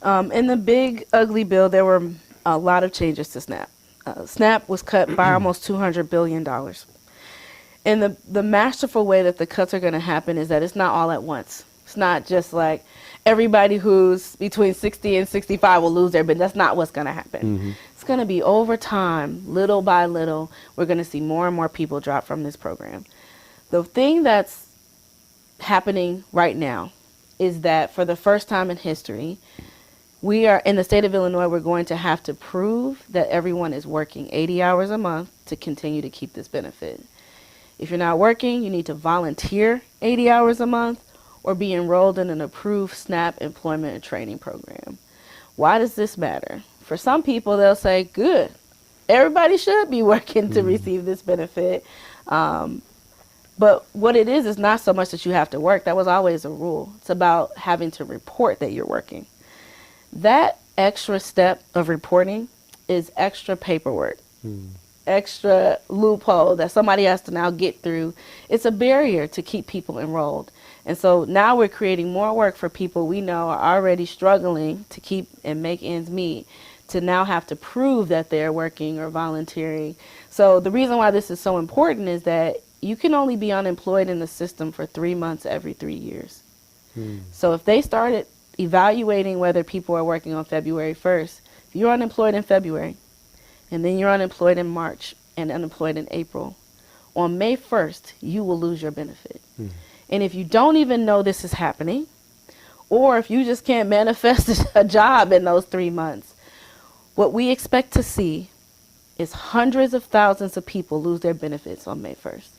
In the big, ugly bill, there were a lot of changes to SNAP. SNAP was cut by almost $200 billion. And the masterful way that the cuts are going to happen is that it's not all at once. It's not just like everybody who's between 60 and 65 will lose their benefit. That's not what's going to happen. It's going to be over time, little by little, we're going to see more and more people drop from this program. The thing that's happening right now is that for the first time in history, we are in the state of Illinois, we're going to have to prove that everyone is working 80 hours a month to continue to keep this benefit. If you're not working, you need to volunteer 80 hours a month or be enrolled in an approved SNAP employment and training program. Why does this matter? For some people, they'll say, good, everybody should be working to receive this benefit. But what it is not so much that you have to work. That was always a rule. It's about having to report that you're working. That extra step of reporting is extra paperwork. Extra loophole that somebody has to now get through. It's a barrier to keep people enrolled. And so now we're creating more work for people we know are already struggling to keep and make ends meet, to now have to prove that they're working or volunteering. So the reason why this is so important is that you can only be unemployed in the system for 3 months every 3 years. So if they started evaluating whether people are working on February 1st, if you're unemployed in February, and then you're unemployed in March and unemployed in April, on May 1st, you will lose your benefit. And if you don't even know this is happening, or if you just can't manifest a job in those 3 months, what we expect to see is hundreds of thousands of people lose their benefits on May 1st.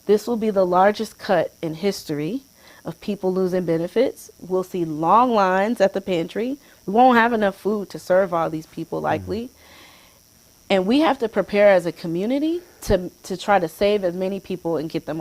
This will be the largest cut in history of people losing benefits. We'll see long lines at the pantry. We won't have enough food to serve all these people likely. And we have to prepare as a community to try to save as many people and get them on